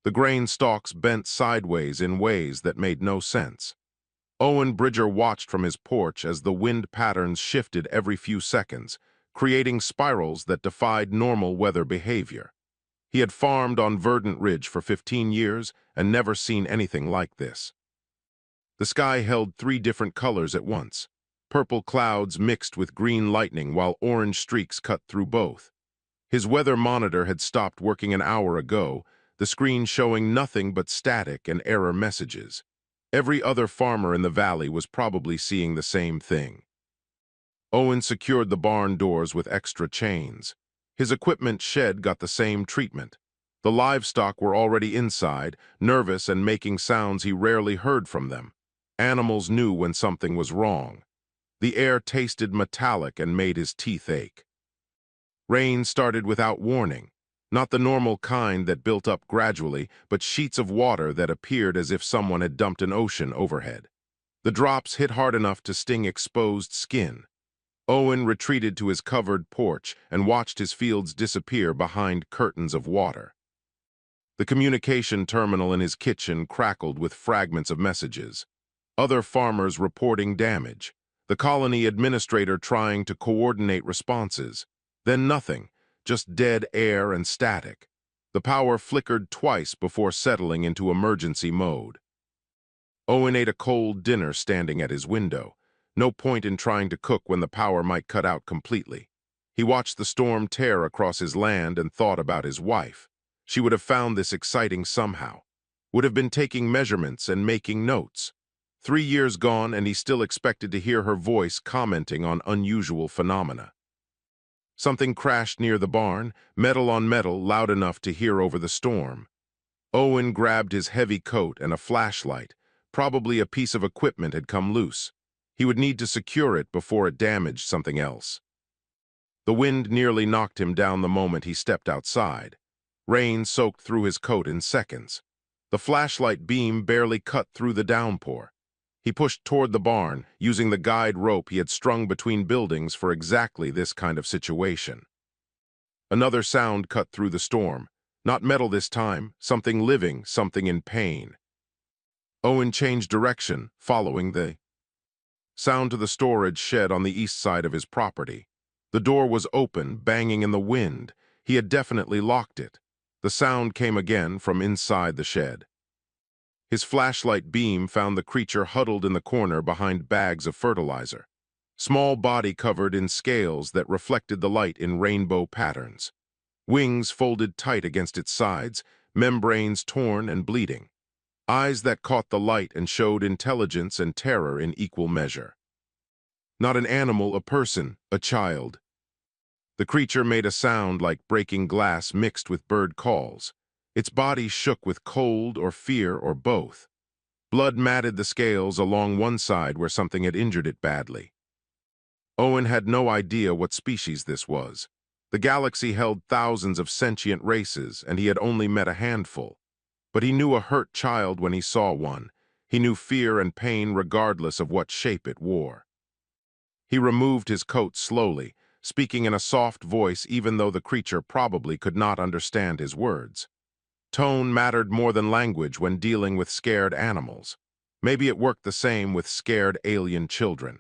The grain stalks bent sideways in ways that made no sense. Owen Bridger watched from his porch as the wind patterns shifted every few seconds, creating spirals that defied normal weather behavior. He had farmed on Verdant Ridge for 15 years and never seen anything like this. The sky held three different colors at once. Purple clouds mixed with green lightning while orange streaks cut through both. His weather monitor had stopped working an hour ago, the screen showing nothing but static and error messages. Every other farmer in the valley was probably seeing the same thing. Owen secured the barn doors with extra chains. His equipment shed got the same treatment. The livestock were already inside, nervous and making sounds he rarely heard from them. Animals knew when something was wrong. The air tasted metallic and made his teeth ache. Rain started without warning, not the normal kind that built up gradually, but sheets of water that appeared as if someone had dumped an ocean overhead. The drops hit hard enough to sting exposed skin. Owen retreated to his covered porch and watched his fields disappear behind curtains of water. The communication terminal in his kitchen crackled with fragments of messages. Other farmers reporting damage. The colony administrator trying to coordinate responses. Then nothing, just dead air and static. The power flickered twice before settling into emergency mode. Owen ate a cold dinner standing at his window. No point in trying to cook when the power might cut out completely. He watched the storm tear across his land and thought about his wife. She would have found this exciting somehow. Would have been taking measurements and making notes. 3 years gone and he still expected to hear her voice commenting on unusual phenomena. Something crashed near the barn, metal on metal, loud enough to hear over the storm. Owen grabbed his heavy coat and a flashlight. Probably a piece of equipment had come loose. He would need to secure it before it damaged something else. The wind nearly knocked him down the moment he stepped outside. Rain soaked through his coat in seconds. The flashlight beam barely cut through the downpour. He pushed toward the barn, using the guide rope he had strung between buildings for exactly this kind of situation. Another sound cut through the storm. Not metal this time, something living, something in pain. Owen changed direction, following the sound to the storage shed on the east side of his property. The door was open, banging in the wind. He had definitely locked it. The sound came again from inside the shed. His flashlight beam found the creature huddled in the corner behind bags of fertilizer. Small body covered in scales that reflected the light in rainbow patterns. Wings folded tight against its sides, membranes torn and bleeding. Eyes that caught the light and showed intelligence and terror in equal measure. Not an animal, a person, a child. The creature made a sound like breaking glass mixed with bird calls. Its body shook with cold or fear or both. Blood matted the scales along one side where something had injured it badly. Owen had no idea what species this was. The galaxy held thousands of sentient races, and he had only met a handful. But he knew a hurt child when he saw one. He knew fear and pain regardless of what shape it wore. He removed his coat slowly, speaking in a soft voice even though the creature probably could not understand his words. Tone mattered more than language when dealing with scared animals. Maybe it worked the same with scared alien children.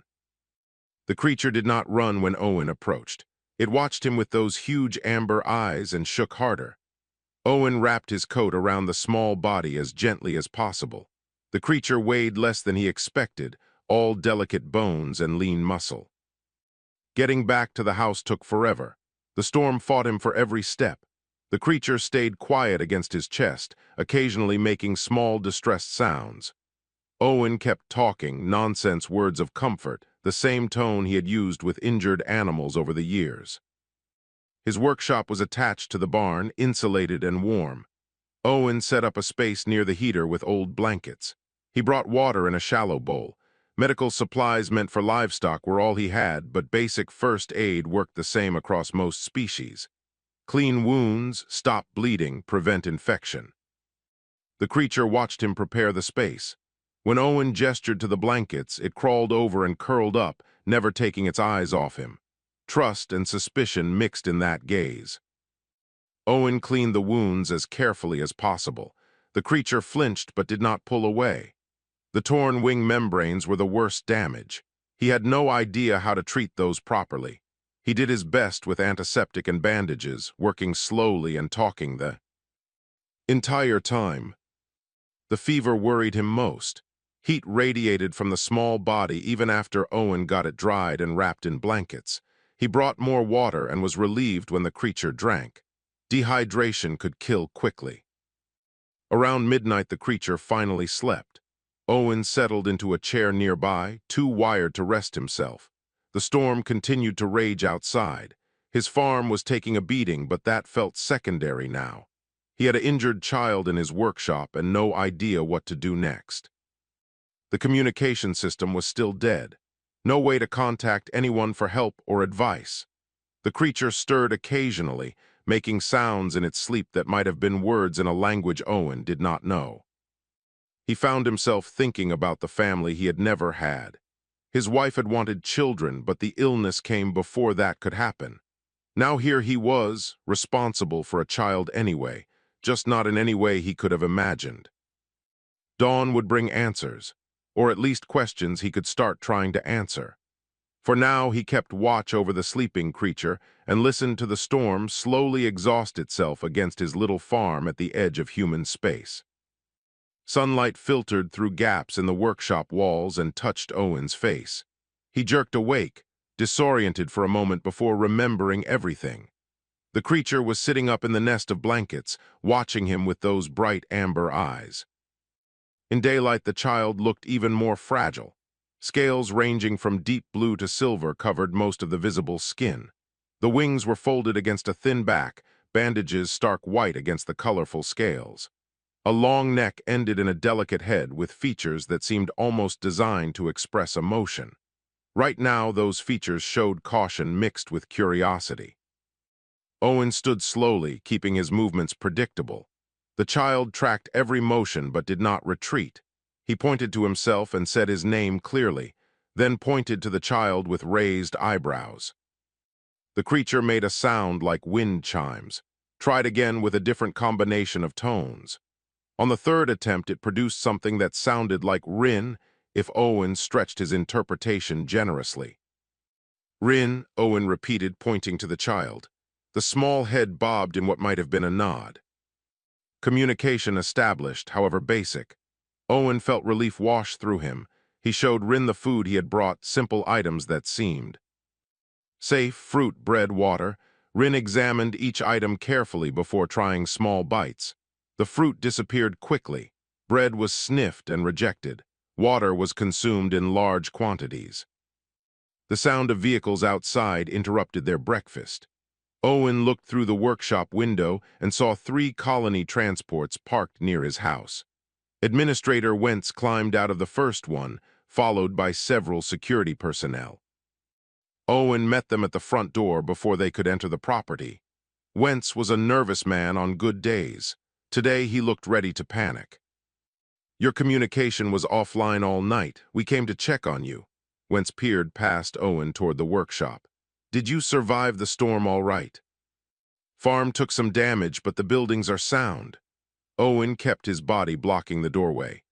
The creature did not run when Owen approached. It watched him with those huge amber eyes and shook harder. Owen wrapped his coat around the small body as gently as possible. The creature weighed less than he expected, all delicate bones and lean muscle. Getting back to the house took forever. The storm fought him for every step. The creature stayed quiet against his chest, occasionally making small distressed sounds. Owen kept talking, nonsense words of comfort, the same tone he had used with injured animals over the years. His workshop was attached to the barn, insulated and warm. Owen set up a space near the heater with old blankets. He brought water in a shallow bowl. Medical supplies meant for livestock were all he had, but basic first aid worked the same across most species. Clean wounds, stop bleeding, prevent infection. The creature watched him prepare the space. When Owen gestured to the blankets, it crawled over and curled up, never taking its eyes off him. Trust and suspicion mixed in that gaze. Owen cleaned the wounds as carefully as possible. The creature flinched but did not pull away. The torn wing membranes were the worst damage. He had no idea how to treat those properly. He did his best with antiseptic and bandages, working slowly and talking the entire time. The fever worried him most. Heat radiated from the small body even after Owen got it dried and wrapped in blankets. He brought more water and was relieved when the creature drank. Dehydration could kill quickly. Around midnight, the creature finally slept. Owen settled into a chair nearby, too wired to rest himself. The storm continued to rage outside. His farm was taking a beating, but that felt secondary now. He had an injured child in his workshop and no idea what to do next. The communication system was still dead. No way to contact anyone for help or advice. The creature stirred occasionally, making sounds in its sleep that might have been words in a language Owen did not know. He found himself thinking about the family he had never had. His wife had wanted children, but the illness came before that could happen. Now here he was, responsible for a child anyway, just not in any way he could have imagined. Dawn would bring answers, or at least questions he could start trying to answer. For now he kept watch over the sleeping creature and listened to the storm slowly exhaust itself against his little farm at the edge of human space. Sunlight filtered through gaps in the workshop walls and touched Owen's face. He jerked awake, disoriented for a moment before remembering everything. The creature was sitting up in the nest of blankets, watching him with those bright amber eyes. In daylight, the child looked even more fragile. Scales ranging from deep blue to silver covered most of the visible skin. The wings were folded against a thin back, bandages stark white against the colorful scales. A long neck ended in a delicate head with features that seemed almost designed to express emotion. Right now, those features showed caution mixed with curiosity. Owen stood slowly, keeping his movements predictable. The child tracked every motion but did not retreat. He pointed to himself and said his name clearly, then pointed to the child with raised eyebrows. The creature made a sound like wind chimes, tried again with a different combination of tones. On the third attempt, it produced something that sounded like Rin if Owen stretched his interpretation generously. Rin, Owen repeated, pointing to the child. The small head bobbed in what might have been a nod. Communication established, however basic. Owen felt relief wash through him. He showed Rin the food he had brought, simple items that seemed safe: fruit, bread, water. Rin examined each item carefully before trying small bites. The fruit disappeared quickly. Bread was sniffed and rejected. Water was consumed in large quantities. The sound of vehicles outside interrupted their breakfast. Owen looked through the workshop window and saw 3 colony transports parked near his house. Administrator Wentz climbed out of the first one, followed by several security personnel. Owen met them at the front door before they could enter the property. Wentz was a nervous man on good days. Today he looked ready to panic. "Your communication was offline all night. We came to check on you." Wentz peered past Owen toward the workshop. "Did you survive the storm all right?" "Farm took some damage, but the buildings are sound." Owen kept his body blocking the doorway.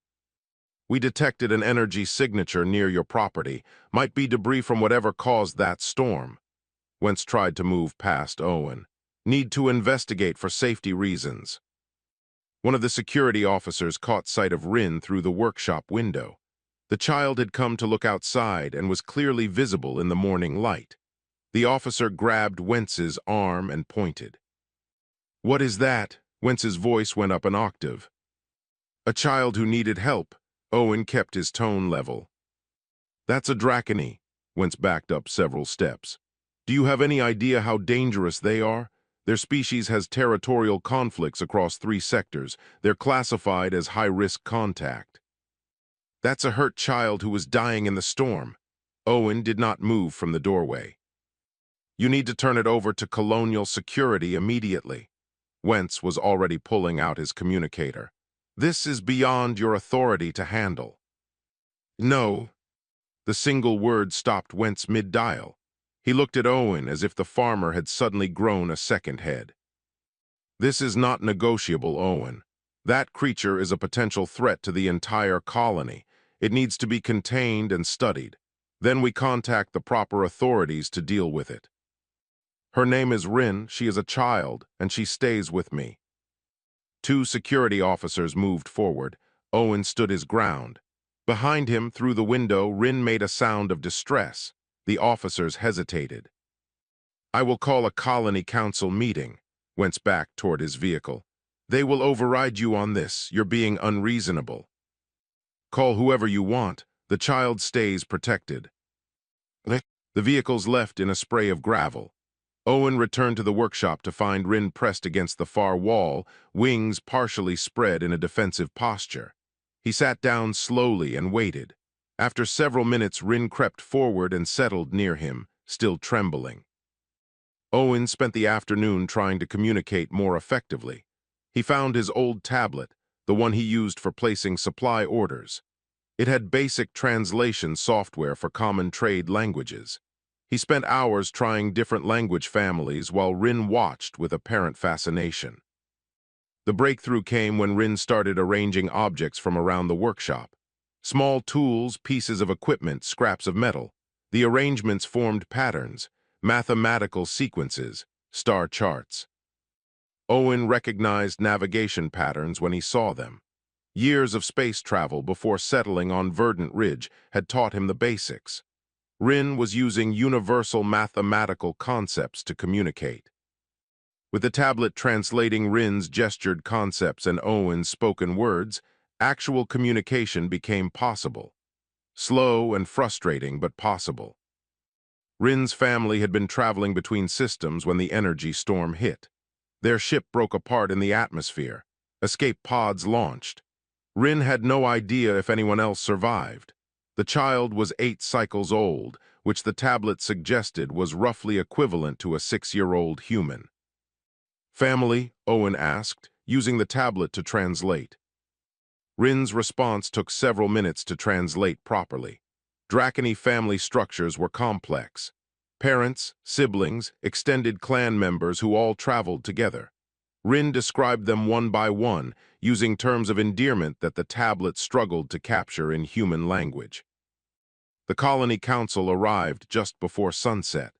"We detected an energy signature near your property. Might be debris from whatever caused that storm." Wentz tried to move past Owen. "Need to investigate for safety reasons." One of the security officers caught sight of Rin through the workshop window. The child had come to look outside and was clearly visible in the morning light. The officer grabbed Wentz's arm and pointed. "What is that?" Wentz's voice went up an octave. "A child who needed help." Owen kept his tone level. "That's a Dracony." Wentz backed up several steps. "Do you have any idea how dangerous they are? Their species has territorial conflicts across 3 sectors. They're classified as high-risk contact." "That's a hurt child who was dying in the storm." Owen did not move from the doorway. "You need to turn it over to Colonial Security immediately." Wentz was already pulling out his communicator. "This is beyond your authority to handle." "No." The single word stopped Wentz mid-dial. He looked at Owen as if the farmer had suddenly grown a second head. "This is not negotiable, Owen." That creature is a potential threat to the entire colony. It needs to be contained and studied. Then we contact the proper authorities to deal with it. Her name is Rin, she is a child, and she stays with me. Two security officers moved forward. Owen stood his ground. Behind him, through the window, Rin made a sound of distress. The officers hesitated. I will call a colony council meeting. Wentz back toward his vehicle. They will override you on this. You're being unreasonable. Call whoever you want. The child stays protected. The vehicles left in a spray of gravel. Owen returned to the workshop to find Rin pressed against the far wall, wings partially spread in a defensive posture. He sat down slowly and waited. After several minutes, Rin crept forward and settled near him, still trembling. Owen spent the afternoon trying to communicate more effectively. He found his old tablet, the one he used for placing supply orders. It had basic translation software for common trade languages. He spent hours trying different language families while Rin watched with apparent fascination. The breakthrough came when Rin started arranging objects from around the workshop. Small tools, pieces of equipment, scraps of metal. The arrangements formed patterns, mathematical sequences, star charts. Owen recognized navigation patterns when he saw them. Years of space travel before settling on Verdant Ridge had taught him the basics. Rin was using universal mathematical concepts to communicate. With the tablet translating Rin's gestured concepts and Owen's spoken words, actual communication became possible. Slow and frustrating, but possible. Rin's family had been traveling between systems when the energy storm hit. Their ship broke apart in the atmosphere. Escape pods launched. Rin had no idea if anyone else survived. The child was 8 cycles old, which the tablet suggested was roughly equivalent to a 6-year-old human. Family, Owen asked, using the tablet to translate. Rin's response took several minutes to translate properly. Dracony family structures were complex. Parents, siblings, extended clan members who all traveled together. Rin described them one by one, using terms of endearment that the tablet struggled to capture in human language. The colony council arrived just before sunset.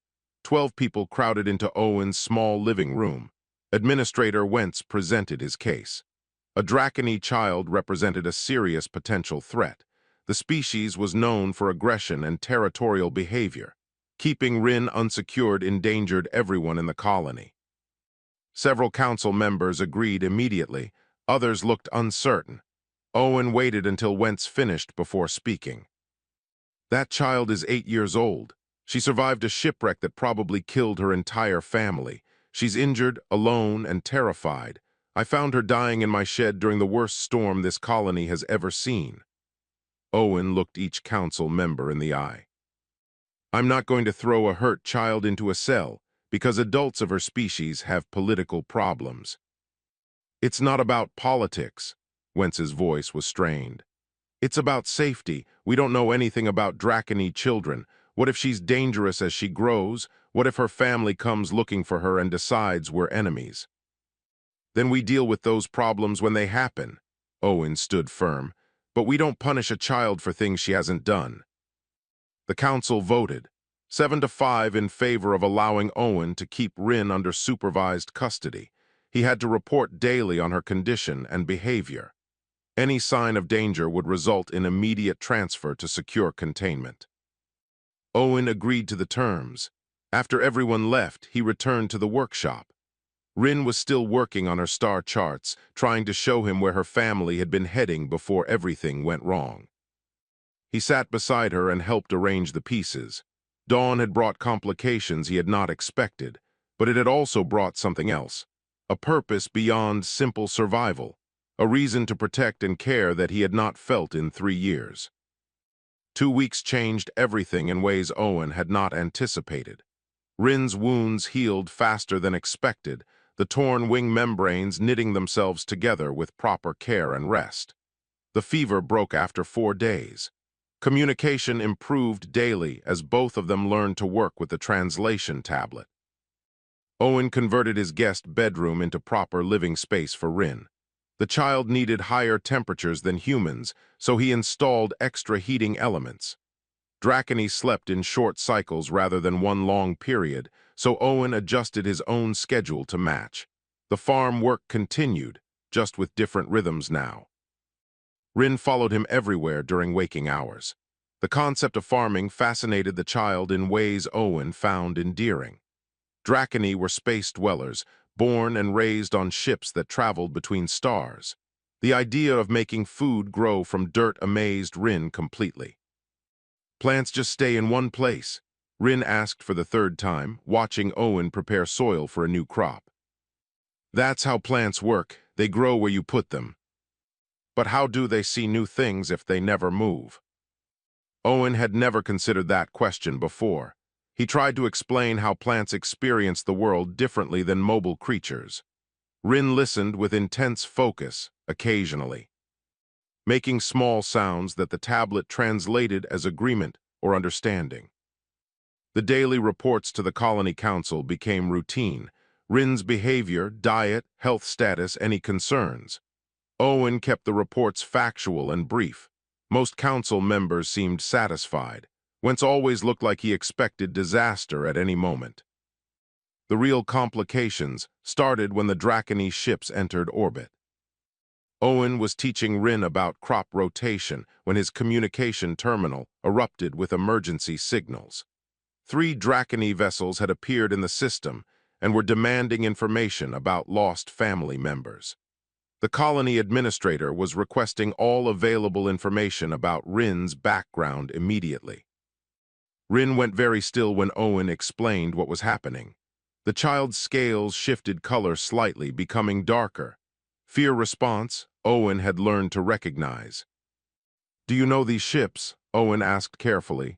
12 people crowded into Owen's small living room. Administrator Wentz presented his case. A Dracony child represented a serious potential threat. The species was known for aggression and territorial behavior. Keeping Rin unsecured endangered everyone in the colony. Several council members agreed immediately. Others looked uncertain. Owen waited until Wentz finished before speaking. That child is 8 years old. She survived a shipwreck that probably killed her entire family. She's injured, alone, and terrified. I found her dying in my shed during the worst storm this colony has ever seen. Owen looked each council member in the eye. I'm not going to throw a hurt child into a cell, because adults of her species have political problems. It's not about politics. Wentz's voice was strained. It's about safety. We don't know anything about Dracony children. What if she's dangerous as she grows? What if her family comes looking for her and decides we're enemies? Then we deal with those problems when they happen. Owen stood firm. But we don't punish a child for things she hasn't done. The council voted, 7-5 in favor of allowing Owen to keep Rin under supervised custody. He had to report daily on her condition and behavior. Any sign of danger would result in immediate transfer to secure containment. Owen agreed to the terms. After everyone left, he returned to the workshop. Rin was still working on her star charts, trying to show him where her family had been heading before everything went wrong. He sat beside her and helped arrange the pieces. Dawn had brought complications he had not expected, but it had also brought something else, a purpose beyond simple survival, a reason to protect and care that he had not felt in 3 years. 2 weeks changed everything in ways Owen had not anticipated. Rin's wounds healed faster than expected, the torn wing membranes knitting themselves together with proper care and rest. The fever broke after 4 days. Communication improved daily as both of them learned to work with the translation tablet. Owen converted his guest bedroom into proper living space for Rin. The child needed higher temperatures than humans, so he installed extra heating elements. Dracony slept in short cycles rather than one long period, so Owen adjusted his own schedule to match. The farm work continued, just with different rhythms now. Rin followed him everywhere during waking hours. The concept of farming fascinated the child in ways Owen found endearing. Dracony were space dwellers, born and raised on ships that traveled between stars. The idea of making food grow from dirt amazed Rin completely. Plants just stay in one place, Rin asked for the third time, watching Owen prepare soil for a new crop. That's how plants work, they grow where you put them. But how do they see new things if they never move? Owen had never considered that question before. He tried to explain how plants experience the world differently than mobile creatures. Rin listened with intense focus, occasionally, making small sounds that the tablet translated as agreement or understanding. The daily reports to the Colony Council became routine. Rin's behavior, diet, health status, any concerns. Owen kept the reports factual and brief. Most council members seemed satisfied. Wentz always looked like he expected disaster at any moment. The real complications started when the Dracony ships entered orbit. Owen was teaching Rin about crop rotation when his communication terminal erupted with emergency signals. 3 Dracony vessels had appeared in the system and were demanding information about lost family members. The colony administrator was requesting all available information about Rin's background immediately. Rin went very still when Owen explained what was happening. The child's scales shifted color slightly, becoming darker. Fear response, Owen had learned to recognize. "Do you know these ships?" Owen asked carefully.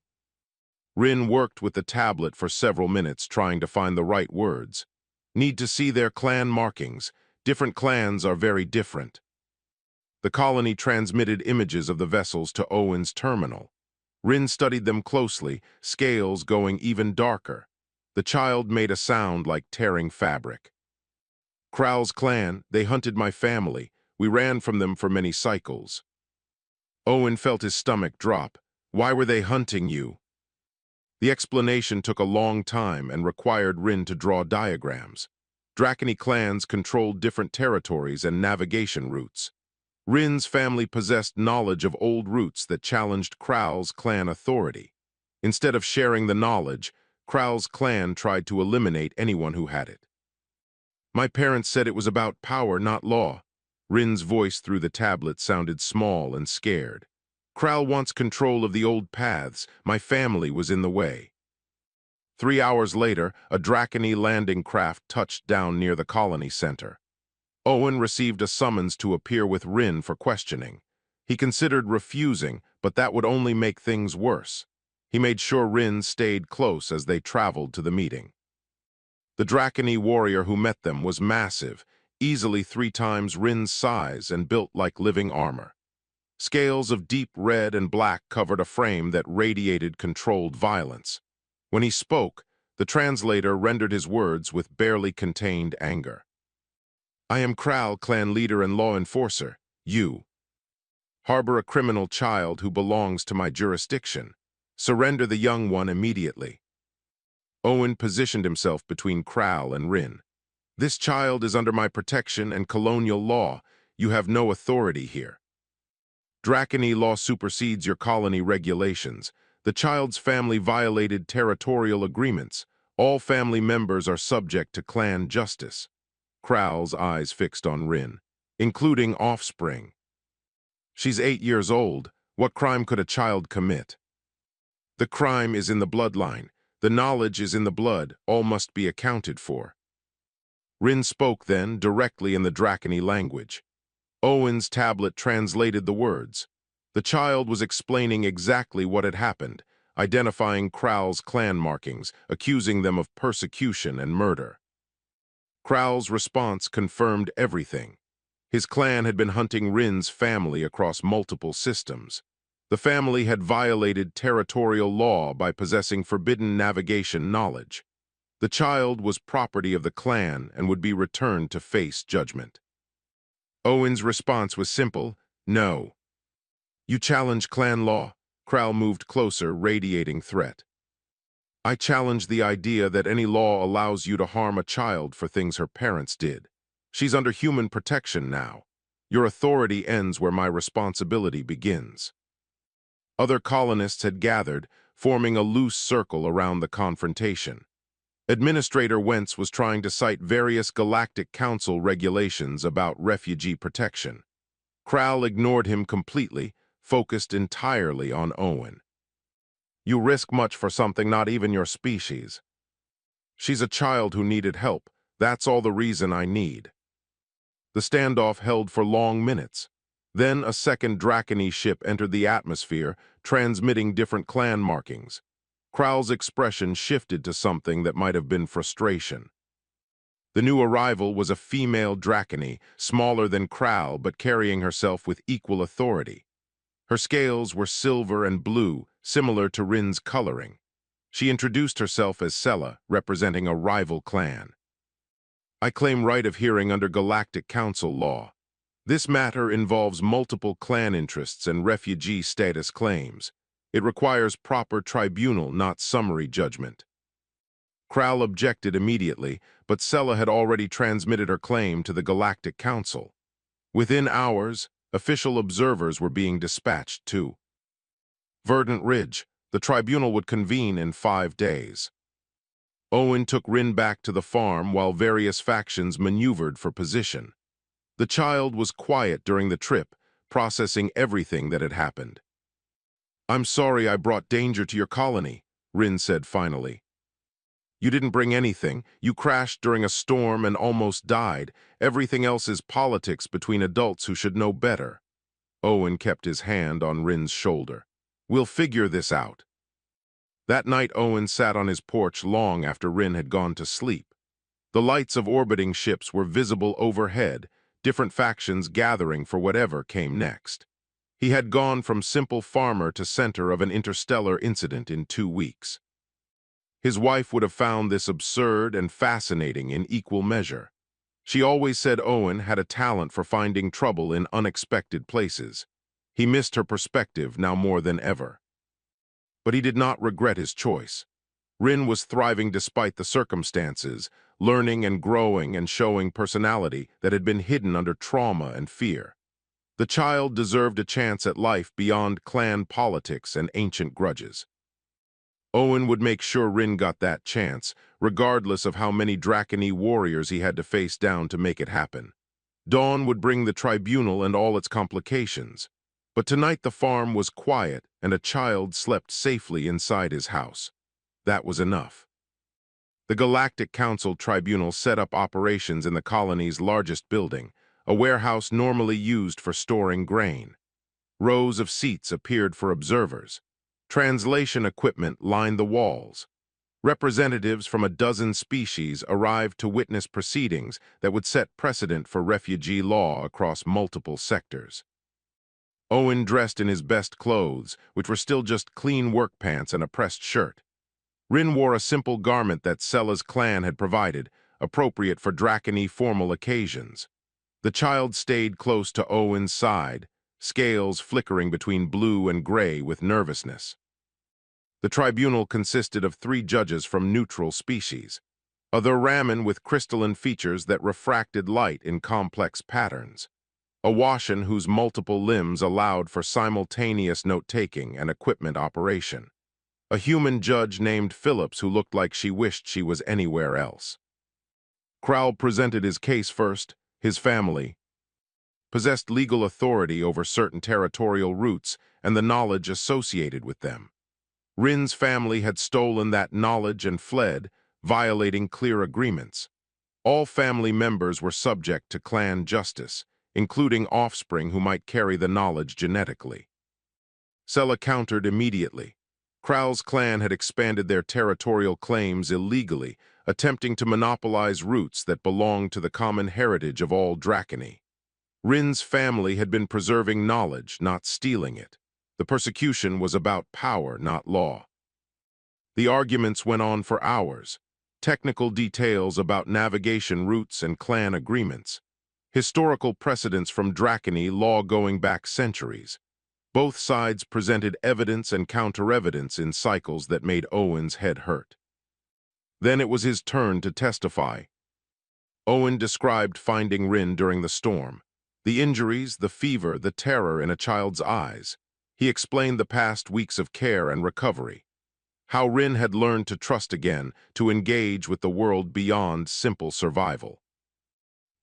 Rin worked with the tablet for several minutes trying to find the right words. "Need to see their clan markings. Different clans are very different." The colony transmitted images of the vessels to Owen's terminal. Rin studied them closely, scales going even darker. The child made a sound like tearing fabric. "Kral's clan, they hunted my family. We ran from them for many cycles." Owen felt his stomach drop. "Why were they hunting you?" The explanation took a long time and required Rin to draw diagrams. Dracony clans controlled different territories and navigation routes. Rin's family possessed knowledge of old routes that challenged Kral's clan authority. Instead of sharing the knowledge, Kral's clan tried to eliminate anyone who had it. "My parents said it was about power, not law." Rin's voice through the tablet sounded small and scared. "Kral wants control of the old paths. My family was in the way." 3 hours later, a Dracony landing craft touched down near the colony center. Owen received a summons to appear with Rin for questioning. He considered refusing, but that would only make things worse. He made sure Rin stayed close as they traveled to the meeting. The Dracony warrior who met them was massive, easily 3 times Rin's size and built like living armor. Scales of deep red and black covered a frame that radiated controlled violence. When he spoke, the translator rendered his words with barely contained anger. "I am Kral, clan leader and law enforcer. You harbor a criminal child who belongs to my jurisdiction. Surrender the young one immediately." Owen positioned himself between Kral and Rin. "This child is under my protection and colonial law. You have no authority here. Dracony law supersedes your colony regulations. The child's family violated territorial agreements. All family members are subject to clan justice." Kral's eyes fixed on Rin. "Including offspring." "She's 8 years old. What crime could a child commit?" "The crime is in the bloodline. The knowledge is in the blood. All must be accounted for." Rin spoke then, directly in the Dracony language. Owen's tablet translated the words. The child was explaining exactly what had happened, identifying Kral's clan markings, accusing them of persecution and murder. Kral's response confirmed everything. His clan had been hunting Rin's family across multiple systems. The family had violated territorial law by possessing forbidden navigation knowledge. The child was property of the clan and would be returned to face judgment. Owen's response was simple, no. You challenge clan law? Kral moved closer, radiating threat. I challenge the idea that any law allows you to harm a child for things her parents did. She's under human protection now. Your authority ends where my responsibility begins. Other colonists had gathered, forming a loose circle around the confrontation. Administrator Wentz was trying to cite various Galactic Council regulations about refugee protection. Kral ignored him completely, focused entirely on Owen. You risk much for something not even your species. She's a child who needed help. That's all the reason I need. The standoff held for long minutes. Then a second Dracony ship entered the atmosphere, transmitting different clan markings. Kral's expression shifted to something that might have been frustration. The new arrival was a female Dracony, smaller than Kral but carrying herself with equal authority. Her scales were silver and blue, similar to Rin's coloring. She introduced herself as Sela, representing a rival clan. I claim right of hearing under Galactic Council law. This matter involves multiple clan interests and refugee status claims. It requires proper tribunal, not summary judgment. Kral objected immediately, but Sela had already transmitted her claim to the Galactic Council. Within hours, official observers were being dispatched to Verdant Ridge. The tribunal would convene in 5 days. Owen took Rin back to the farm while various factions maneuvered for position. The child was quiet during the trip, processing everything that had happened. I'm sorry I brought danger to your colony, Rin said finally. You didn't bring anything. You crashed during a storm and almost died. Everything else is politics between adults who should know better. Owen kept his hand on Rin's shoulder. We'll figure this out. That night, Owen sat on his porch long after Rin had gone to sleep. The lights of orbiting ships were visible overhead, different factions gathering for whatever came next. He had gone from simple farmer to center of an interstellar incident in 2 weeks. His wife would have found this absurd and fascinating in equal measure. She always said Owen had a talent for finding trouble in unexpected places. He missed her perspective now more than ever. But he did not regret his choice. Rin was thriving despite the circumstances, learning and growing and showing personality that had been hidden under trauma and fear. The child deserved a chance at life beyond clan politics and ancient grudges. Owen would make sure Rin got that chance, regardless of how many Dracony warriors he had to face down to make it happen. Dawn would bring the tribunal and all its complications. But tonight the farm was quiet and a child slept safely inside his house. That was enough. The Galactic Council Tribunal set up operations in the colony's largest building, a warehouse normally used for storing grain. Rows of seats appeared for observers. Translation equipment lined the walls. Representatives from a dozen species arrived to witness proceedings that would set precedent for refugee law across multiple sectors. Owen dressed in his best clothes, which were still just clean work pants and a pressed shirt. Rin wore a simple garment that Sela's clan had provided, appropriate for Dracony formal occasions. The child stayed close to Owen's side, scales flickering between blue and gray with nervousness. The tribunal consisted of 3 judges from neutral species, a Raman with crystalline features that refracted light in complex patterns, a Washan whose multiple limbs allowed for simultaneous note-taking and equipment operation, a human judge named Phillips who looked like she wished she was anywhere else. Kral presented his case first. His family possessed legal authority over certain territorial routes and the knowledge associated with them. Rin's family had stolen that knowledge and fled, violating clear agreements. All family members were subject to clan justice, including offspring who might carry the knowledge genetically. Sela countered immediately. Kral's clan had expanded their territorial claims illegally, attempting to monopolize roots that belonged to the common heritage of all Dracony. Rin's family had been preserving knowledge, not stealing it. The persecution was about power, not law. The arguments went on for hours. Technical details about navigation routes and clan agreements. historical precedents from Dracony law going back centuries. Both sides presented evidence and counter-evidence in cycles that made Owen's head hurt. Then it was his turn to testify. Owen described finding Rin during the storm. The injuries, the fever, the terror in a child's eyes. He explained the past weeks of care and recovery. How Rin had learned to trust again, to engage with the world beyond simple survival.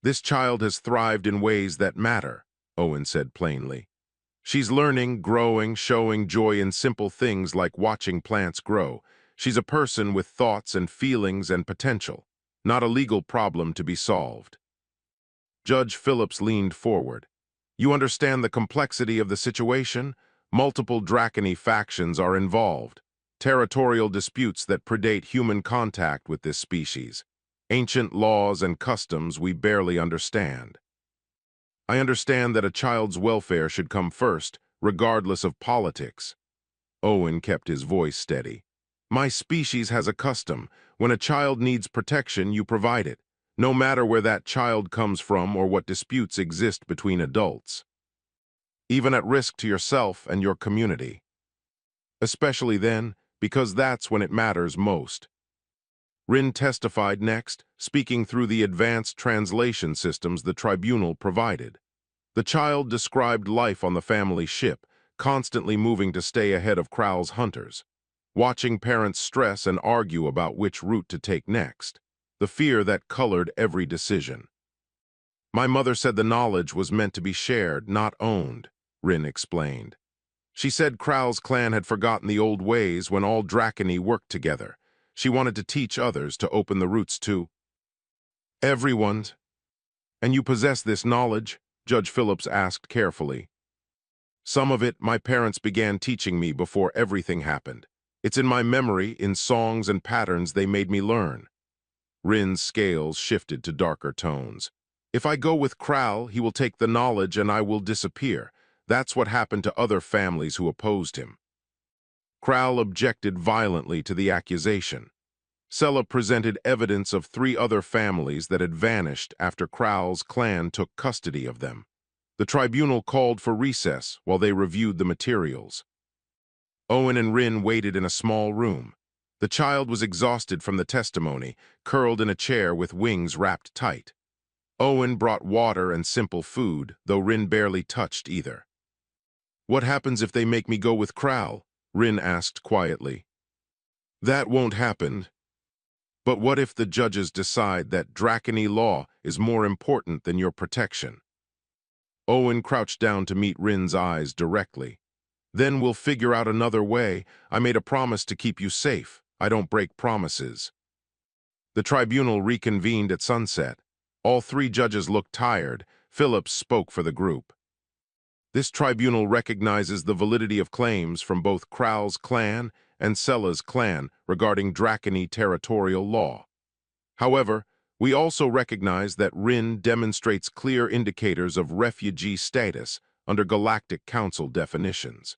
"This child has thrived in ways that matter," Owen said plainly. "She's learning, growing, showing joy in simple things like watching plants grow. She's a person with thoughts and feelings and potential, not a legal problem to be solved." Judge Phillips leaned forward. "You understand the complexity of the situation? Multiple Dracony factions are involved. Territorial disputes that predate human contact with this species. Ancient laws and customs we barely understand. I understand that a child's welfare should come first, regardless of politics." Owen kept his voice steady. "My species has a custom. When a child needs protection, you provide it, no matter where that child comes from or what disputes exist between adults. Even at risk to yourself and your community. Especially then, because that's when it matters most." Rin testified next, speaking through the advanced translation systems the tribunal provided. The child described life on the family ship, constantly moving to stay ahead of Kral's hunters, watching parents stress and argue about which route to take next, the fear that colored every decision. "My mother said the knowledge was meant to be shared, not owned," Rin explained. "She said Kral's clan had forgotten the old ways when all Dracony worked together. She wanted to teach others to open the routes to everyone's." "And you possess this knowledge?" Judge Phillips asked carefully. "Some of it my parents began teaching me before everything happened. It's in my memory, in songs and patterns they made me learn." Rin's scales shifted to darker tones. "If I go with Kral, he will take the knowledge and I will disappear. That's what happened to other families who opposed him." Kral objected violently to the accusation. Sella presented evidence of 3 other families that had vanished after Kral's clan took custody of them. The tribunal called for recess while they reviewed the materials. Owen and Rin waited in a small room. The child was exhausted from the testimony, curled in a chair with wings wrapped tight. Owen brought water and simple food, though Rin barely touched either. "What happens if they make me go with Kral?" Rin asked quietly. "That won't happen. But what if the judges decide that Dracony law is more important than your protection?" Owen crouched down to meet Rin's eyes directly. "Then we'll figure out another way. I made a promise to keep you safe. I don't break promises." The tribunal reconvened at sunset. All 3 judges looked tired. Phillips spoke for the group. "This tribunal recognizes the validity of claims from both Kral's clan and Sella's clan regarding Dracony territorial law. However, we also recognize that Rin demonstrates clear indicators of refugee status under Galactic Council definitions.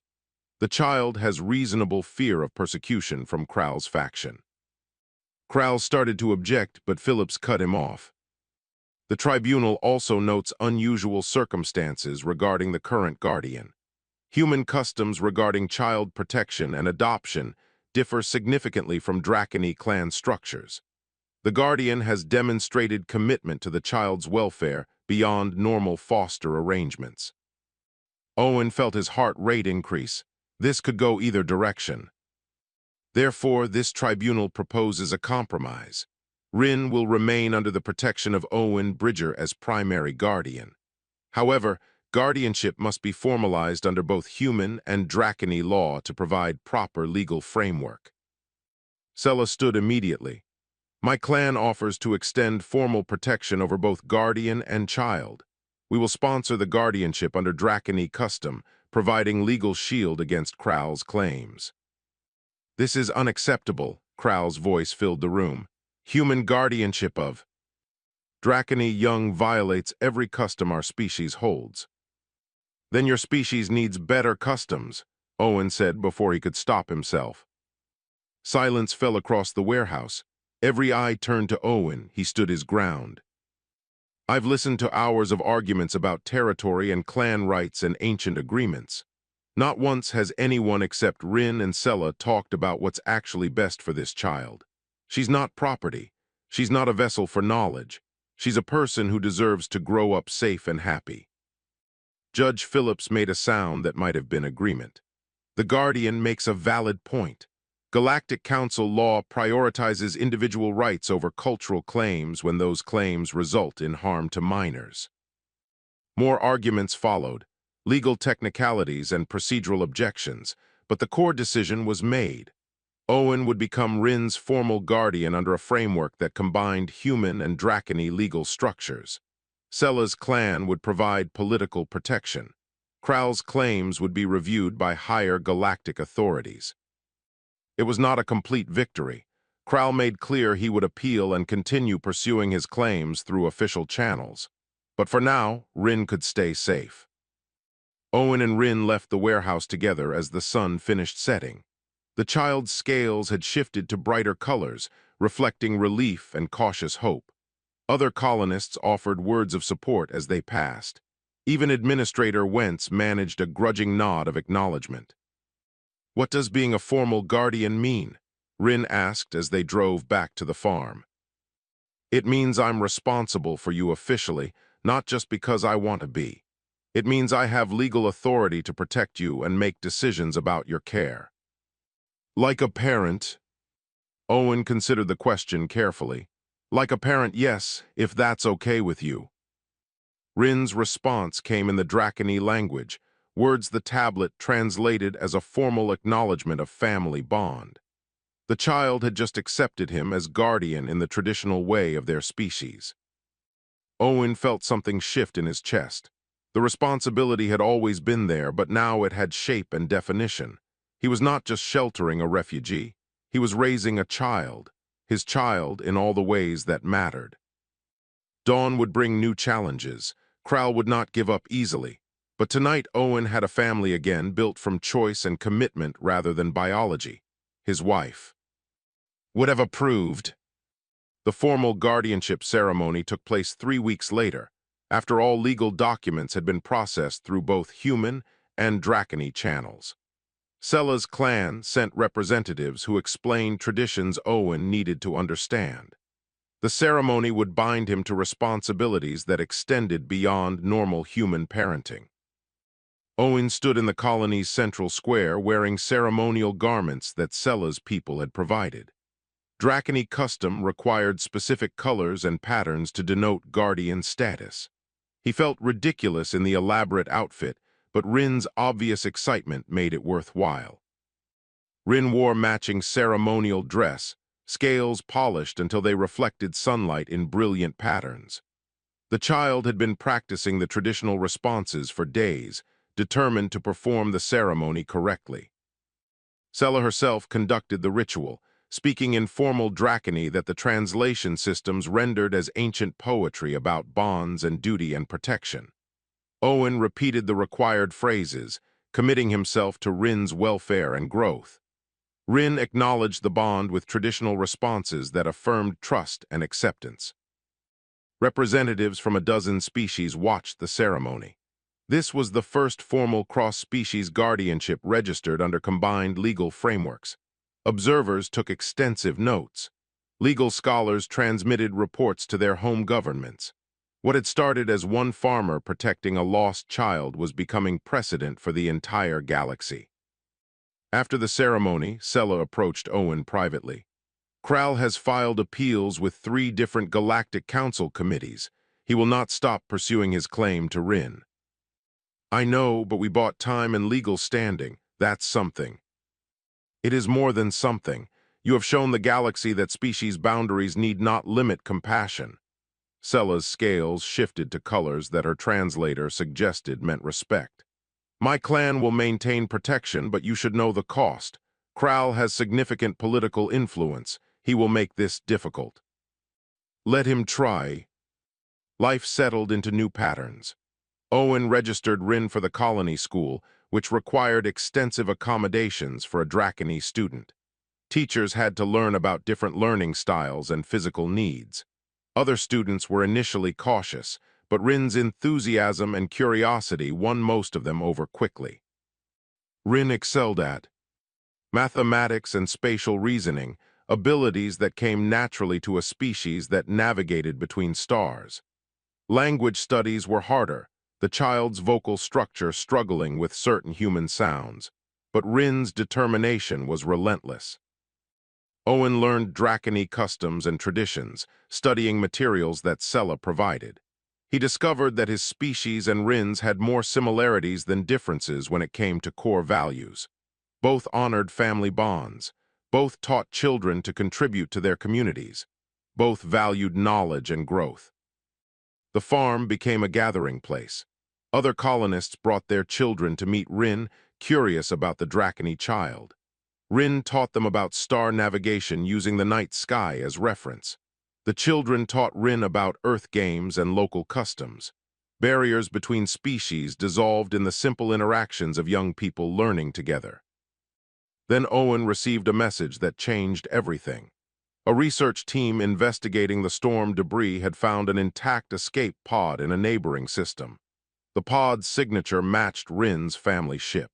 The child has reasonable fear of persecution from Kral's faction." Kral started to object, but Phillips cut him off. The tribunal also notes unusual circumstances regarding the current guardian. Human customs regarding child protection and adoption differ significantly from Dracony clan structures. The guardian has demonstrated commitment to the child's welfare beyond normal foster arrangements. Owen felt his heart rate increase. This could go either direction. Therefore, this tribunal proposes a compromise. Rin will remain under the protection of Owen Bridger as primary guardian. However, guardianship must be formalized under both human and Dracony law to provide proper legal framework. Sella stood immediately. "My clan offers to extend formal protection over both guardian and child. We will sponsor the guardianship under Dracony custom, providing legal shield against Kral's claims." "This is unacceptable," Kral's voice filled the room. "Human guardianship of Dracony young violates every custom our species holds." "Then your species needs better customs," Owen said before he could stop himself. Silence fell across the warehouse. Every eye turned to Owen. He stood his ground. I've listened to hours of arguments about territory and clan rights and ancient agreements. Not once has anyone except Rin and Sella talked about what's actually best for this child. She's not property. She's not a vessel for knowledge. She's a person who deserves to grow up safe and happy. Judge Phillips made a sound that might have been agreement. The Guardian makes a valid point. Galactic Council law prioritizes individual rights over cultural claims when those claims result in harm to minors. More arguments followed, legal technicalities and procedural objections, but the core decision was made. Owen would become Rin's formal guardian under a framework that combined human and Dracony legal structures. Sella's clan would provide political protection. Kral's claims would be reviewed by higher galactic authorities. It was not a complete victory. Kral made clear he would appeal and continue pursuing his claims through official channels. But for now, Rin could stay safe. Owen and Rin left the warehouse together as the sun finished setting. The child's scales had shifted to brighter colors, reflecting relief and cautious hope. Other colonists offered words of support as they passed. Even Administrator Wentz managed a grudging nod of acknowledgement. "What does being a formal guardian mean?" Rin asked as they drove back to the farm. "It means I'm responsible for you officially, not just because I want to be. It means I have legal authority to protect you and make decisions about your care." "Like a parent?" Owen considered the question carefully. "Like a parent, yes, if that's okay with you." Rin's response came in the Dracony language, words the tablet translated as a formal acknowledgement of family bond. The child had just accepted him as guardian in the traditional way of their species. Owen felt something shift in his chest. The responsibility had always been there, but now it had shape and definition. He was not just sheltering a refugee. He was raising a child, his child in all the ways that mattered. Dawn would bring new challenges. Kral would not give up easily. But tonight Owen had a family again, built from choice and commitment rather than biology. His wife would have approved. The formal guardianship ceremony took place 3 weeks later, after all legal documents had been processed through both human and Dracony channels. Sella's clan sent representatives who explained traditions Owen needed to understand. The ceremony would bind him to responsibilities that extended beyond normal human parenting. Owen stood in the colony's central square wearing ceremonial garments that Sella's people had provided. Dracony custom required specific colors and patterns to denote guardian status. He felt ridiculous in the elaborate outfit, but Rin's obvious excitement made it worthwhile. Rin wore matching ceremonial dress, scales polished until they reflected sunlight in brilliant patterns. The child had been practicing the traditional responses for days, determined to perform the ceremony correctly. Sella herself conducted the ritual, speaking in formal Dracony that the translation systems rendered as ancient poetry about bonds and duty and protection. Owen repeated the required phrases, committing himself to Rin's welfare and growth. Rin acknowledged the bond with traditional responses that affirmed trust and acceptance. Representatives from a dozen species watched the ceremony. This was the first formal cross-species guardianship registered under combined legal frameworks. Observers took extensive notes. Legal scholars transmitted reports to their home governments. What had started as one farmer protecting a lost child was becoming precedent for the entire galaxy. After the ceremony, Sella approached Owen privately. "Kral has filed appeals with 3 different Galactic Council committees. He will not stop pursuing his claim to Rin." "I know, but we bought time and legal standing. That's something." "It is more than something. You have shown the galaxy that species boundaries need not limit compassion." Sella's scales shifted to colors that her translator suggested meant respect. "My clan will maintain protection, but you should know the cost. Kral has significant political influence. He will make this difficult." "Let him try." Life settled into new patterns. Owen registered Rin for the colony school, which required extensive accommodations for a Dracony student. Teachers had to learn about different learning styles and physical needs. Other students were initially cautious, but Rin's enthusiasm and curiosity won most of them over quickly. Rin excelled at mathematics and spatial reasoning, abilities that came naturally to a species that navigated between stars. Language studies were harder, the child's vocal structure struggling with certain human sounds, but Rin's determination was relentless. Owen learned Dracony customs and traditions, studying materials that Sela provided. He discovered that his species and Rin's had more similarities than differences when it came to core values. Both honored family bonds. Both taught children to contribute to their communities. Both valued knowledge and growth. The farm became a gathering place. Other colonists brought their children to meet Rin, curious about the Dracony child. Rin taught them about star navigation using the night sky as reference. The children taught Rin about Earth games and local customs. Barriers between species dissolved in the simple interactions of young people learning together. Then Owen received a message that changed everything. A research team investigating the storm debris had found an intact escape pod in a neighboring system. The pod's signature matched Rin's family ship.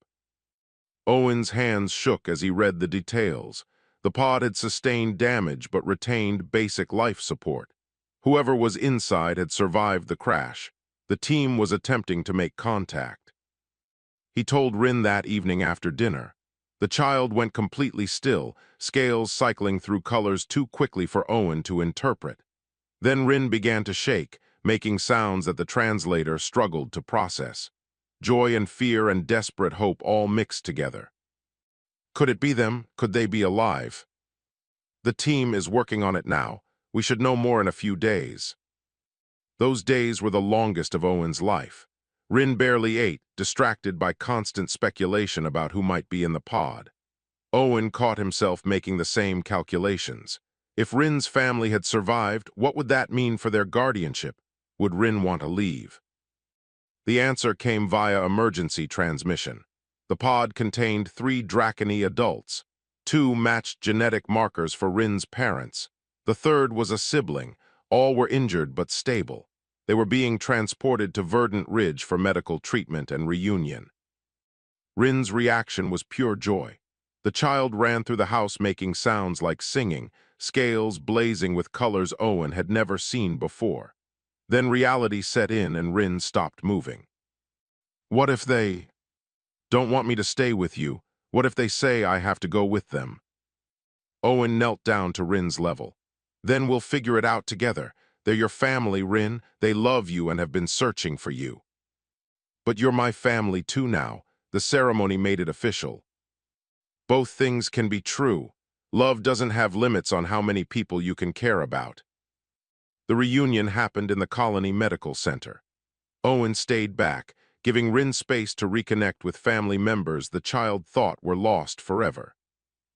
Owen's hands shook as he read the details. The pod had sustained damage but retained basic life support. Whoever was inside had survived the crash. The team was attempting to make contact. He told Rin that evening after dinner. The child went completely still, scales cycling through colors too quickly for Owen to interpret. Then Rin began to shake, making sounds that the translator struggled to process. Joy and fear and desperate hope all mixed together. Could it be them? Could they be alive? The team is working on it now. We should know more in a few days. Those days were the longest of Owen's life. Rin barely ate, distracted by constant speculation about who might be in the pod. Owen caught himself making the same calculations. If Rin's family had survived, what would that mean for their guardianship? Would Rin want to leave? The answer came via emergency transmission. The pod contained 3 Dracony adults. 2 matched genetic markers for Rin's parents. The third was a sibling. All were injured but stable. They were being transported to Verdant Ridge for medical treatment and reunion. Rin's reaction was pure joy. The child ran through the house making sounds like singing, scales blazing with colors Owen had never seen before. Then reality set in and Rin stopped moving. What if they don't want me to stay with you? What if they say I have to go with them? Owen knelt down to Rin's level. Then we'll figure it out together. They're your family, Rin. They love you and have been searching for you. But you're my family too now. The ceremony made it official. Both things can be true. Love doesn't have limits on how many people you can care about. The reunion happened in the Colony Medical Center. Owen stayed back, giving Rin space to reconnect with family members the child thought were lost forever.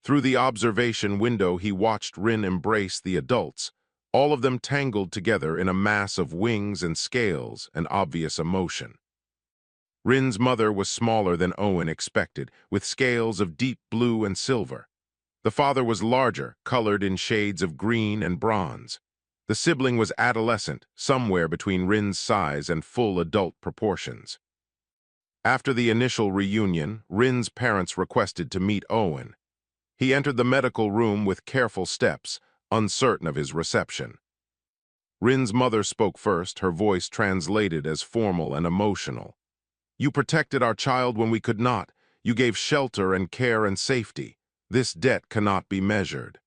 Through the observation window, he watched Rin embrace the adults, all of them tangled together in a mass of wings and scales and obvious emotion. Rin's mother was smaller than Owen expected, with scales of deep blue and silver. The father was larger, colored in shades of green and bronze. The sibling was adolescent, somewhere between Rin's size and full adult proportions. After the initial reunion, Rin's parents requested to meet Owen. He entered the medical room with careful steps, uncertain of his reception. Rin's mother spoke first, her voice translated as formal and emotional. You protected our child when we could not. You gave shelter and care and safety. This debt cannot be measured.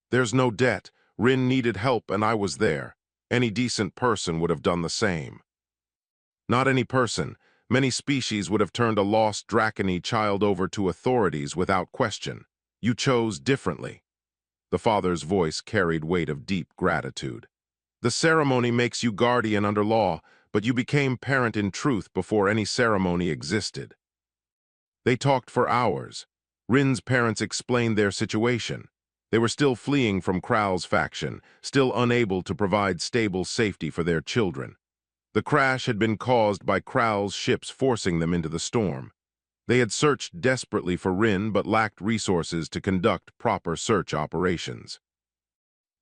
There's no debt. Rin needed help and I was there. Any decent person would have done the same. Not any person. Many species would have turned a lost Dracony child over to authorities without question. You chose differently. The father's voice carried weight of deep gratitude. The ceremony makes you guardian under law, but you became parent in truth before any ceremony existed. They talked for hours. Rin's parents explained their situation. They were still fleeing from Kral's faction, still unable to provide stable safety for their children. The crash had been caused by Kral's ships forcing them into the storm. They had searched desperately for Rin but lacked resources to conduct proper search operations.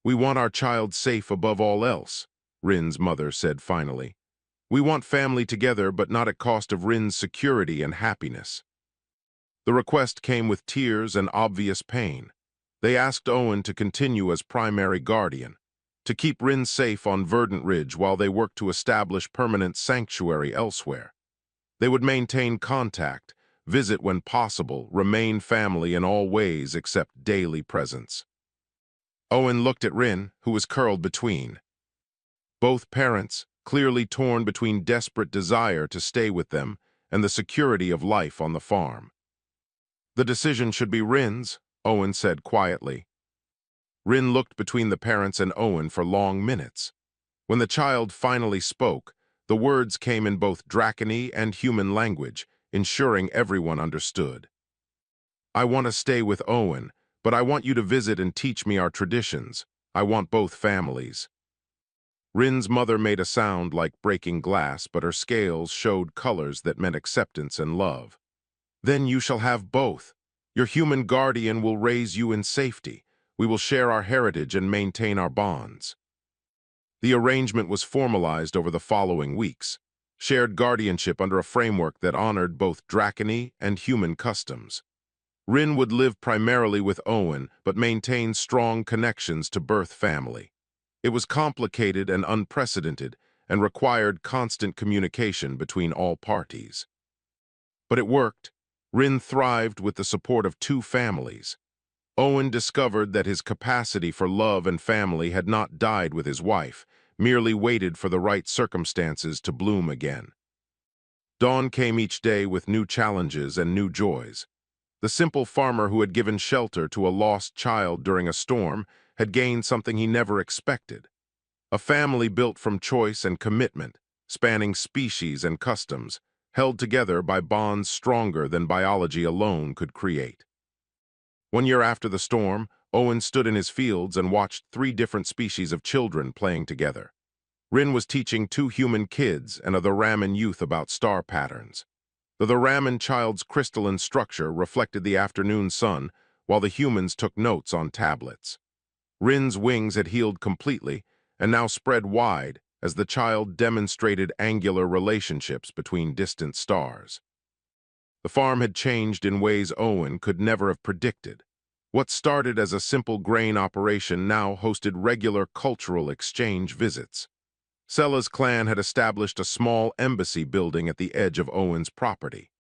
"We want our child safe above all else," Rin's mother said finally. "We want family together, but not at cost of Rin's security and happiness." The request came with tears and obvious pain. They asked Owen to continue as primary guardian, to keep Rin safe on Verdant Ridge while they worked to establish permanent sanctuary elsewhere. They would maintain contact, visit when possible, remain family in all ways except daily presence. Owen looked at Rin, who was curled between. Both parents, clearly torn between desperate desire to stay with them and the security of life on the farm. "The decision should be Rin's," Owen said quietly. Rin looked between the parents and Owen for long minutes. When the child finally spoke, the words came in both Dracony and human language, ensuring everyone understood. "I want to stay with Owen, but I want you to visit and teach me our traditions. I want both families." Rin's mother made a sound like breaking glass, but her scales showed colors that meant acceptance and love. "Then you shall have both. Your human guardian will raise you in safety. We will share our heritage and maintain our bonds." The arrangement was formalized over the following weeks, shared guardianship under a framework that honored both Dracony and human customs. Rin would live primarily with Owen, but maintain strong connections to birth family. It was complicated and unprecedented, and required constant communication between all parties. But it worked. Rin thrived with the support of two families. Owen discovered that his capacity for love and family had not died with his wife, merely waited for the right circumstances to bloom again. Dawn came each day with new challenges and new joys. The simple farmer who had given shelter to a lost child during a storm had gained something he never expected. A family built from choice and commitment, spanning species and customs, held together by bonds stronger than biology alone could create. 1 year after the storm, Owen stood in his fields and watched 3 different species of children playing together. Rin was teaching 2 human kids and a Thuraman youth about star patterns. The Thuraman child's crystalline structure reflected the afternoon sun, while the humans took notes on tablets. Rin's wings had healed completely and now spread wide as the child demonstrated angular relationships between distant stars. The farm had changed in ways Owen could never have predicted. What started as a simple grain operation now hosted regular cultural exchange visits. Sella's clan had established a small embassy building at the edge of Owen's property.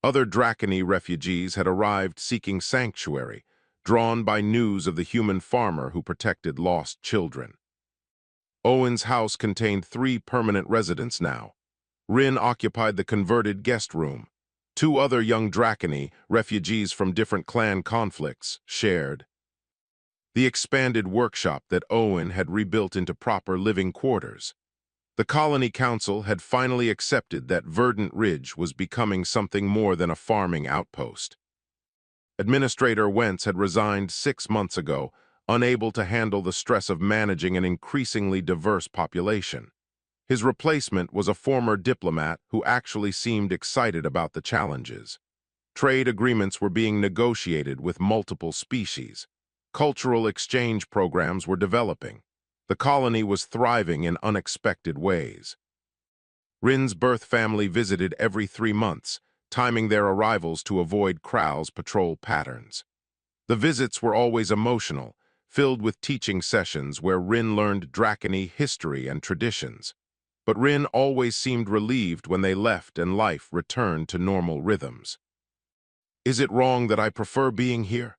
Other Dracony refugees had arrived seeking sanctuary, drawn by news of the human farmer who protected lost children. Owen's house contained 3 permanent residents now. Rin occupied the converted guest room. 2 other young Dracony, refugees from different clan conflicts, shared the expanded workshop that Owen had rebuilt into proper living quarters. The Colony Council had finally accepted that Verdant Ridge was becoming something more than a farming outpost. Administrator Wentz had resigned 6 months ago, unable to handle the stress of managing an increasingly diverse population. His replacement was a former diplomat who actually seemed excited about the challenges. Trade agreements were being negotiated with multiple species. Cultural exchange programs were developing. The colony was thriving in unexpected ways. Rin's birth family visited every 3 months, timing their arrivals to avoid Krau's patrol patterns. The visits were always emotional, filled with teaching sessions where Rin learned Dracony history and traditions. But Rin always seemed relieved when they left and life returned to normal rhythms. "Is it wrong that I prefer being here?"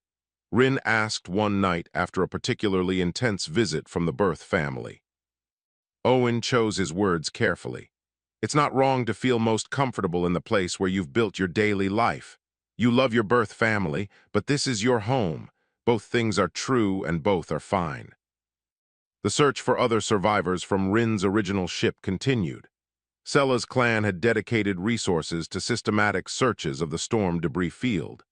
Rin asked one night after a particularly intense visit from the birth family. Owen chose his words carefully. "It's not wrong to feel most comfortable in the place where you've built your daily life. You love your birth family, but this is your home. Both things are true and both are fine." The search for other survivors from Rin's original ship continued. Sella's clan had dedicated resources to systematic searches of the storm debris field.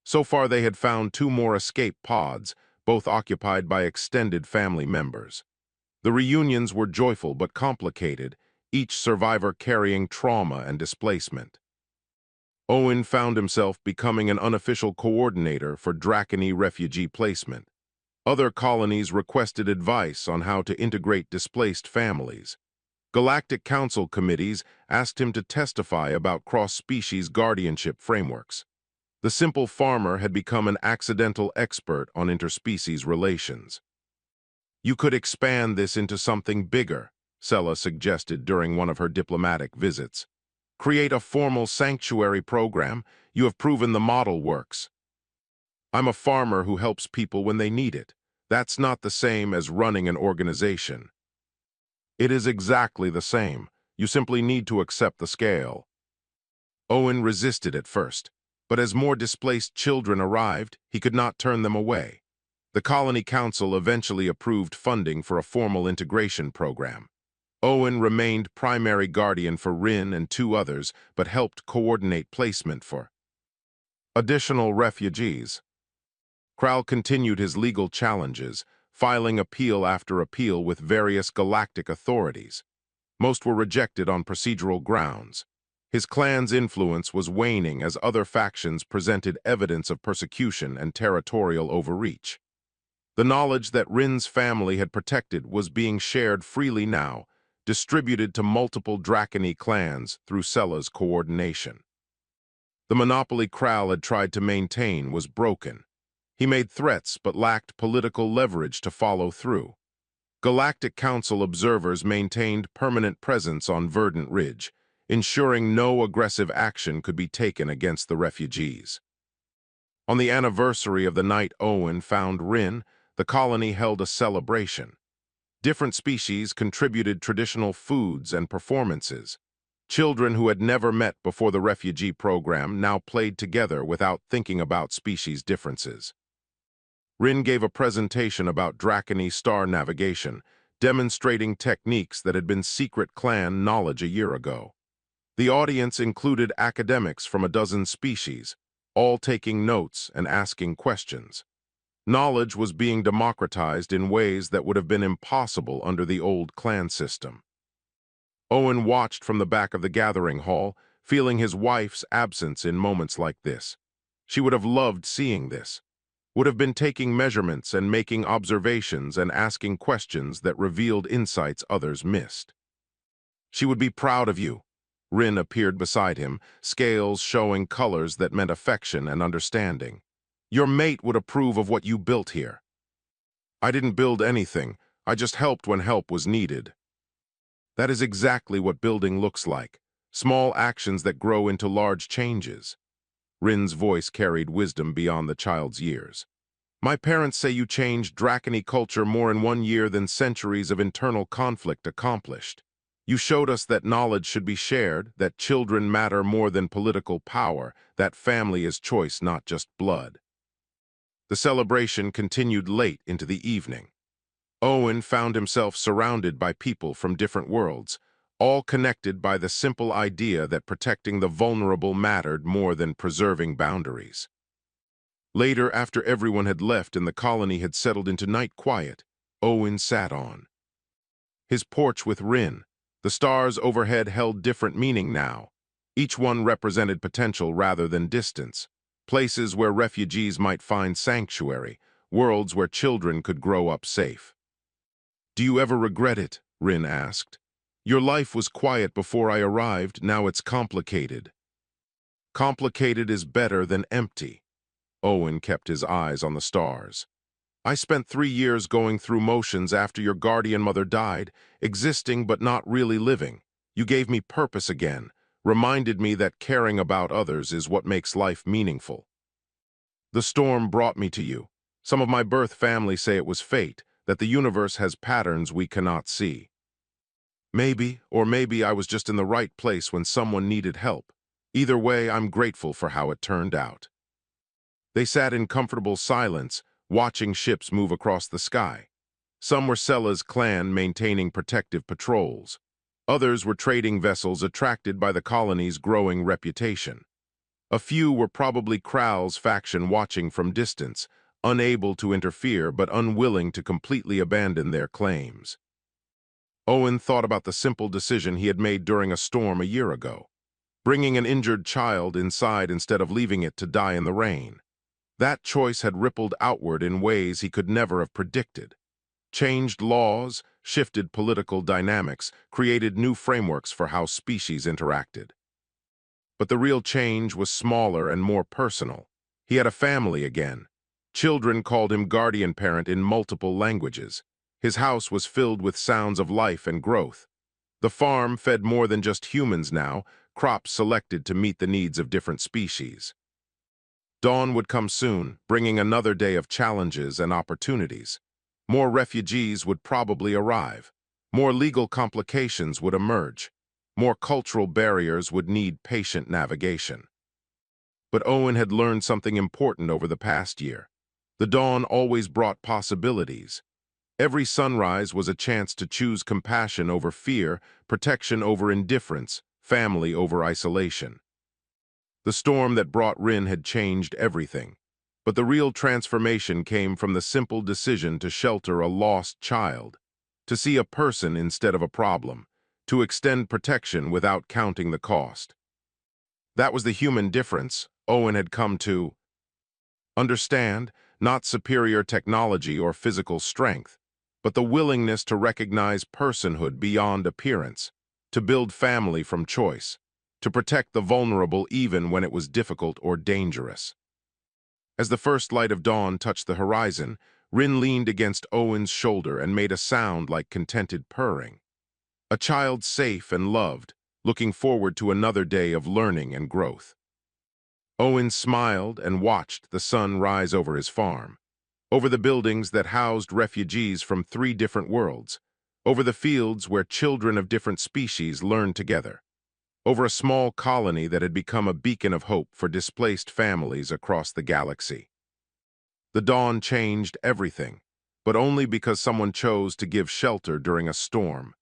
So far they had found 2 more escape pods, both occupied by extended family members. The reunions were joyful but complicated, each survivor carrying trauma and displacement. Owen found himself becoming an unofficial coordinator for Dracony refugee placement. Other colonies requested advice on how to integrate displaced families. Galactic Council committees asked him to testify about cross-species guardianship frameworks. The simple farmer had become an accidental expert on interspecies relations. You could expand this into something bigger, Sella suggested during one of her diplomatic visits. Create a formal sanctuary program. You have proven the model works. I'm a farmer who helps people when they need it. That's not the same as running an organization. It is exactly the same. You simply need to accept the scale. Owen resisted at first, but as more displaced children arrived, he could not turn them away. The Colony Council eventually approved funding for a formal integration program. Owen remained primary guardian for Rin and two others, but helped coordinate placement for additional refugees. Kral continued his legal challenges, filing appeal after appeal with various galactic authorities. Most were rejected on procedural grounds. His clan's influence was waning as other factions presented evidence of persecution and territorial overreach. The knowledge that Rin's family had protected was being shared freely now, distributed to multiple Dracony clans through Sella's coordination. The monopoly Kral had tried to maintain was broken. He made threats but lacked political leverage to follow through. Galactic Council observers maintained permanent presence on Verdant Ridge, ensuring no aggressive action could be taken against the refugees. On the anniversary of the night Owen found Rin, the colony held a celebration. Different species contributed traditional foods and performances. Children who had never met before the refugee program now played together without thinking about species differences. Rin gave a presentation about Dracony star navigation, demonstrating techniques that had been secret clan knowledge a year ago. The audience included academics from a dozen species, all taking notes and asking questions. Knowledge was being democratized in ways that would have been impossible under the old clan system. Owen watched from the back of the gathering hall, feeling his wife's absence in moments like this. She would have loved seeing this, would have been taking measurements and making observations and asking questions that revealed insights others missed. She would be proud of you. Rin appeared beside him, scales showing colors that meant affection and understanding. Your mate would approve of what you built here. I didn't build anything. I just helped when help was needed. That is exactly what building looks like. Small actions that grow into large changes. Rin's voice carried wisdom beyond the child's years. My parents say you changed Dracony culture more in 1 year than centuries of internal conflict accomplished. You showed us that knowledge should be shared, that children matter more than political power, that family is choice, not just blood. The celebration continued late into the evening. Owen found himself surrounded by people from different worlds, all connected by the simple idea that protecting the vulnerable mattered more than preserving boundaries. Later, after everyone had left and the colony had settled into night quiet, Owen sat on his porch with Rin. The stars overhead held different meaning now. Each one represented potential rather than distance. Places where refugees might find sanctuary, worlds where children could grow up safe. Do you ever regret it? Rin asked. Your life was quiet before I arrived, now it's complicated. Complicated is better than empty. Owen kept his eyes on the stars. I spent 3 years going through motions after your guardian mother died, existing but not really living. You gave me purpose again, reminded me that caring about others is what makes life meaningful. The storm brought me to you. Some of my birth family say it was fate, that the universe has patterns we cannot see. Maybe, or maybe I was just in the right place when someone needed help. Either way, I'm grateful for how it turned out. They sat in comfortable silence, watching ships move across the sky. Some were Sella's clan maintaining protective patrols. Others were trading vessels attracted by the colony's growing reputation. A few were probably Kral's faction watching from distance, unable to interfere but unwilling to completely abandon their claims. Owen thought about the simple decision he had made during a storm a year ago, bringing an injured child inside instead of leaving it to die in the rain. That choice had rippled outward in ways he could never have predicted. Changed laws, shifted political dynamics, created new frameworks for how species interacted. But the real change was smaller and more personal. He had a family again. Children called him guardian parent in multiple languages. His house was filled with sounds of life and growth. The farm fed more than just humans now, crops selected to meet the needs of different species. Dawn would come soon, bringing another day of challenges and opportunities. More refugees would probably arrive. More legal complications would emerge. More cultural barriers would need patient navigation. But Owen had learned something important over the past year. The dawn always brought possibilities. Every sunrise was a chance to choose compassion over fear, protection over indifference, family over isolation. The storm that brought Rin had changed everything. But the real transformation came from the simple decision to shelter a lost child, to see a person instead of a problem, to extend protection without counting the cost. That was the human difference Owen had come to understand, not superior technology or physical strength, but the willingness to recognize personhood beyond appearance, to build family from choice, to protect the vulnerable even when it was difficult or dangerous. As the first light of dawn touched the horizon, Rin leaned against Owen's shoulder and made a sound like contented purring. A child safe and loved, looking forward to another day of learning and growth. Owen smiled and watched the sun rise over his farm, over the buildings that housed refugees from 3 different worlds, over the fields where children of different species learned together, over a small colony that had become a beacon of hope for displaced families across the galaxy. The dawn changed everything, but only because someone chose to give shelter during a storm.